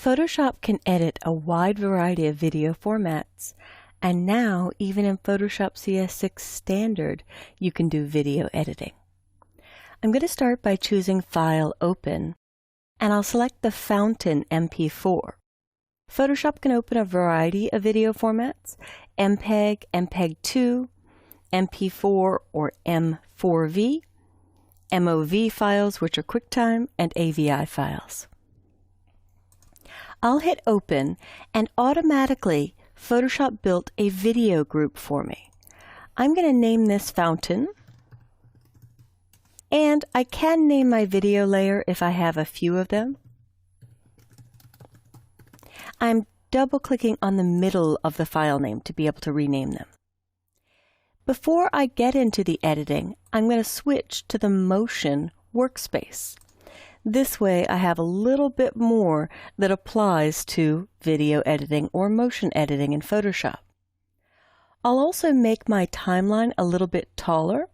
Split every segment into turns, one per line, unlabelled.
Photoshop can edit a wide variety of video formats, and now even in PhotoshopCS6 Standard, you can do video editing. I'm going to start by choosing File, Open, and I'll select the Fountain MP4. Photoshop can open a variety of video formats: MPEG, MPEG-2, MP4 or M4V, MOV files, which are QuickTime, and AVI files. I'll hit Open, and automatically Photoshop built a video group for me. I'm going to name this Fountain, and I can name my video layer if I have a few of them. I'm double-clicking on the middle of the file name to be able to rename them. Before I get into the editing, I'm going to switch to the Motion workspace. This way I have a little bit more that applies to video editing or motion editing in Photoshop. I'll also make my timeline a little bit taller,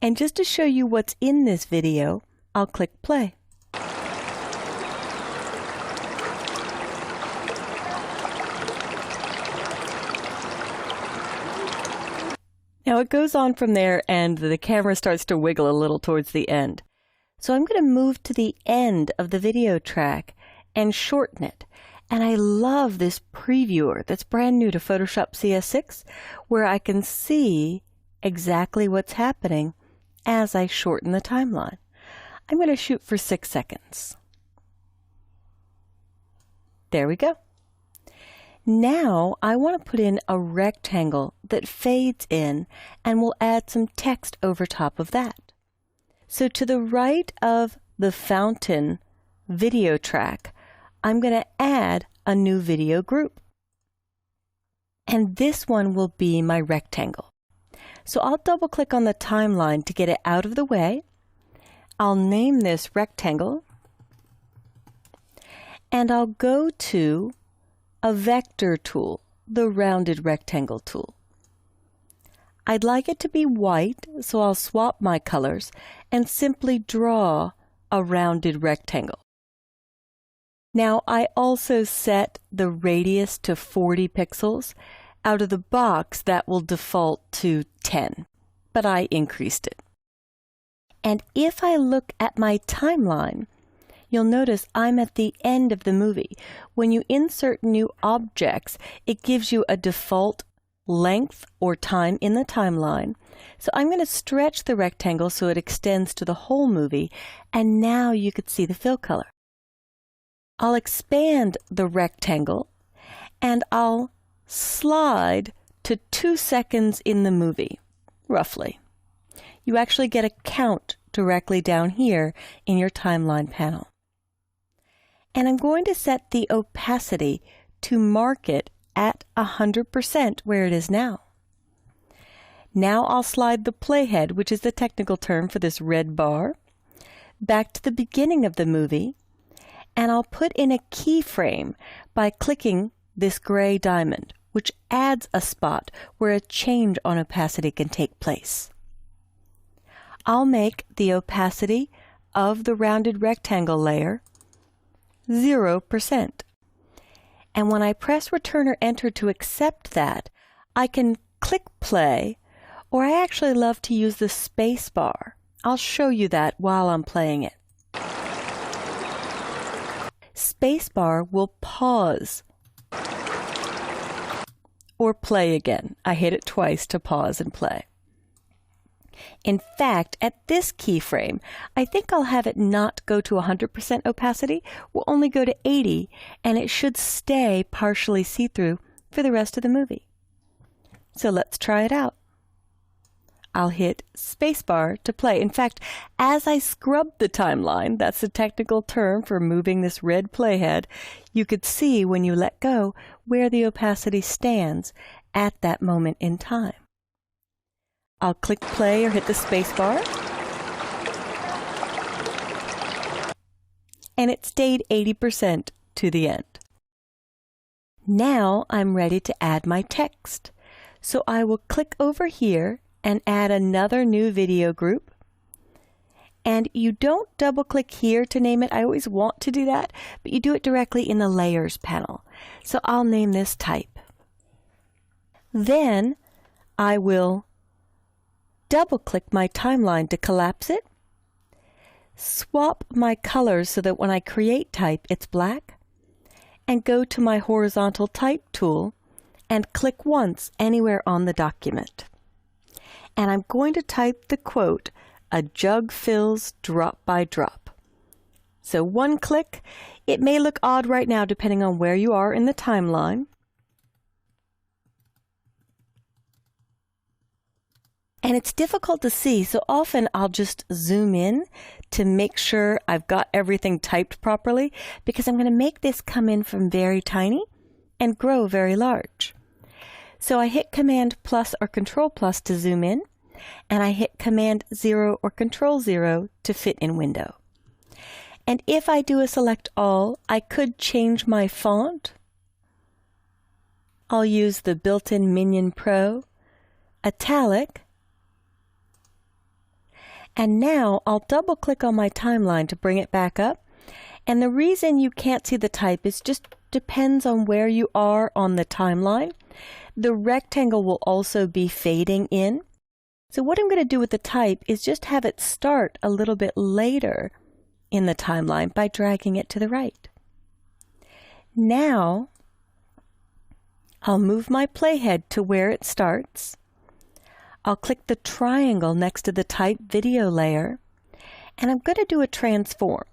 and just to show you what's in this video, I'll click play. Now it goes on from there, and the camera starts to wiggle a little towards the end. So I'm going to move to the end of the video track and shorten it. And I love this previewer that's brand new to PhotoshopCS6, where I can see exactly what's happening as I shorten the timeline. I'm going to shoot for 6 seconds. There we go. Now I want to put in a rectangle that fades in, and we'll add some text over top of that. So to the right of the Fountain video track, I'm going to add a new video group. And this one will be my rectangle. So I'll double click on the timeline to get it out of the way. I'll name this rectangle, and I'll go to a vector tool, the rounded rectangle tool. I'd like it to be white, so I'll swap my colors and simply draw a rounded rectangle. Now I also set the radius to 40 pixels. Out of the box, that will default to 10, but I increased it. And if I look at my timeline, you'll notice I'm at the end of the movie. When you insert new objects, it gives you a default length or time in the timeline. So I'm going to stretch the rectangle so it extends to the whole movie, and now you could see the fill color. I'll expand the rectangle, and I'll slide to 2 seconds in the movie, roughly. You actually get a count directly down here in your timeline panel. And I'm going to set the opacity to mark it at 100% where it is now. Now I'll slide the playhead, which is the technical term for this red bar, back to the beginning of the movie, and I'll put in a keyframe by clicking this gray diamond, which adds a spot where a change on opacity can take place. I'll make the opacity of the rounded rectangle layer 0%. And when I press Return or Enter to accept that, I can click play, or I actually love to use the space bar. I'll show you that while I'm playing it. Space bar will pause or play again. I hit it twice to pause and play. In fact, at this keyframe, I think I'll have it not go to 100% opacity. We'll only go to 80, and it should stay partially see-through for the rest of the movie. So let's try it out. I'll hit spacebar to play. In fact, as I scrub the timeline, that's the technical term for moving this red playhead, you could see when you let go where the opacity stands at that moment in time. I'll click play or hit the space bar, and it stayed 80% to the end. Now I'm ready to add my text. So I will click over here and add another new video group, And you don't double click here to name it. I always want to do that, but you do it directly in the Layers panel. So I'll name this Type. Then I will double click my timeline to collapse it, swap my colors so that when I create type it's black, and go to my horizontal type tool and click once anywhere on the document. And I'm going to type the quote, "A jug fills drop by drop." So one click. It may look odd right now depending on where you are in the timeline. And it's difficult to see, so often I'll just zoom in to make sure I've got everything typed properly, because I'm going to make this come in from very tiny and grow very large. So I hit Command plus or Control plus to zoom in, and I hit Command 0 or Control 0 to fit in window. And if I do a select all, I could change my font. I'll use the built-in Minion Pro, Italic, and now I'll double click on my timeline to bring it back up. And the reason you can't see the type is just depends on where you are on the timeline. The rectangle will also be fading in. So what I'm going to do with the type is just have it start a little bit later in the timeline by dragging it to the right. Now I'll move my playhead to where it starts. I'll click the triangle next to the type video layer, and I'm going to do a transform.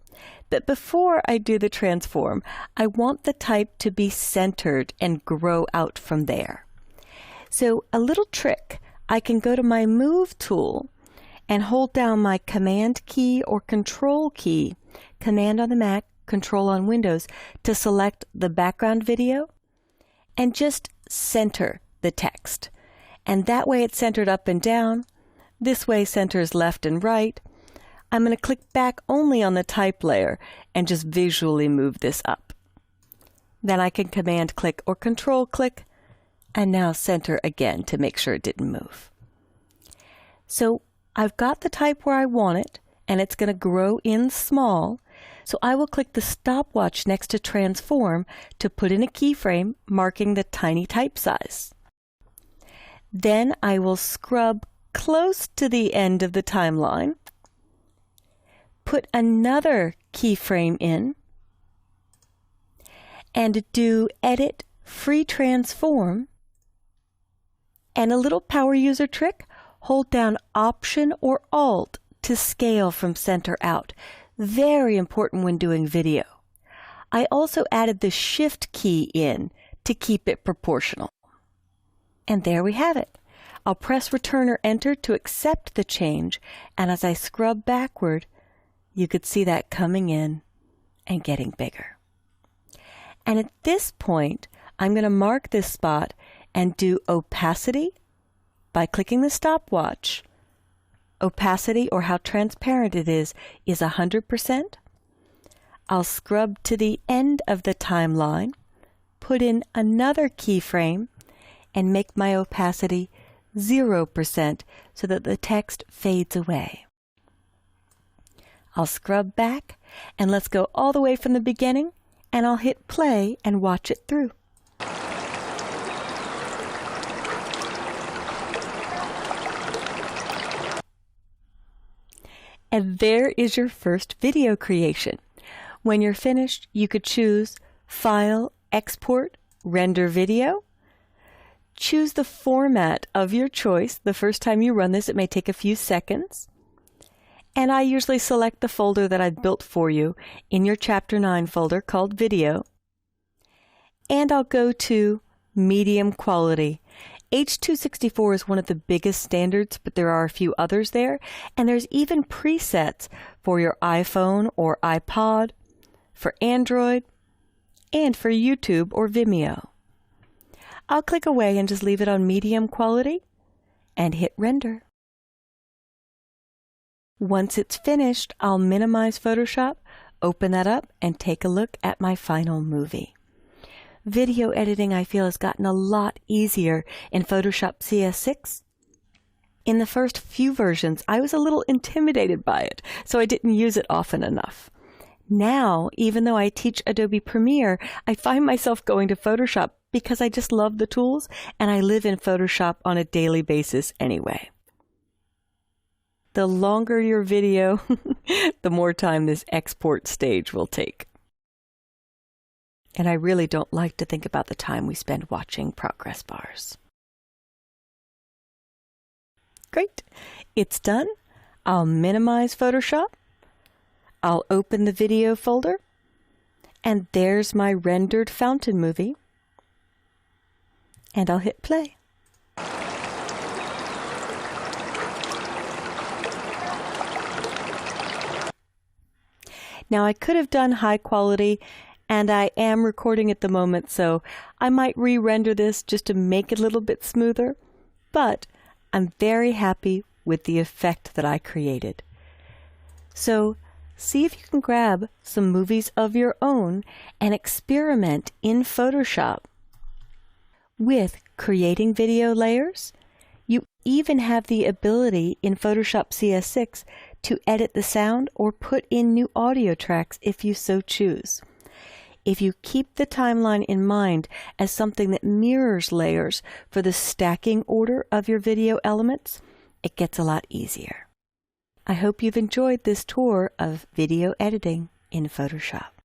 But before I do the transform, I want the type to be centered and grow out from there. So a little trick, I can go to my Move tool and hold down my Command key or Control key, Command on the Mac, Control on Windows, to select the background video and just center the text. And that way it's centered up and down. This way centers left and right. I'm going to click back only on the type layer and just visually move this up. Then I can Command click or Control click, and now center again to make sure it didn't move. So I've got the type where I want it, and it's going to grow in small. So I will click the stopwatch next to Transform to put in a keyframe marking the tiny type size. Then I will scrub close to the end of the timeline, put another keyframe in, and do Edit Free Transform. And a little power user trick, hold down Option or Alt to scale from center out. Very important when doing video. I also added the Shift key in to keep it proportional. And there we have it. I'll press Return or Enter to accept the change, and as I scrub backward, you could see that coming in and getting bigger. And at this point, I'm going to mark this spot and do opacity by clicking the stopwatch. Opacity, or how transparent it is 100%. I'll scrub to the end of the timeline, put in another keyframe, and make my opacity 0% so that the text fades away. I'll scrub back, and let's go all the way from the beginning, and I'll hit play and watch it through. And there is your first video creation. When you're finished, you could choose File, Export, Render Video. Choose the format of your choice. The first time you run this, it may take a few seconds. And I usually select the folder that I've built for you in your Chapter 9 folder called Video. And I'll go to Medium Quality. H.264 is one of the biggest standards, but there are a few others there. And there's even presets for your iPhone or iPod, for Android, and for YouTube or Vimeo. I'll click away and just leave it on medium quality and hit render. Once it's finished, I'll minimize Photoshop, open that up, and take a look at my final movie. Video editing, I feel, has gotten a lot easier in PhotoshopCS6. In the first few versions, I was a little intimidated by it, so I didn't use it often enough. Now, even though I teach Adobe Premiere, I find myself going to Photoshop because I just love the tools and I live in Photoshop on a daily basis anyway. The longer your video, the more time this export stage will take. And I really don't like to think about the time we spend watching progress bars. Great, it's done. I'll minimize Photoshop. I'll open the video folder, and there's my rendered fountain movie. And I'll hit play. Now I could have done high quality, and I am recording at the moment, so I might re-render this just to make it a little bit smoother, but I'm very happy with the effect that I created. So see if you can grab some movies of your own and experiment in Photoshop with creating video layers. You even have the ability in PhotoshopCS6 to edit the sound or put in new audio tracks if you so choose. If you keep the timeline in mind as something that mirrors layers for the stacking order of your video elements, it gets a lot easier. I hope you've enjoyed this tour of video editing in Photoshop.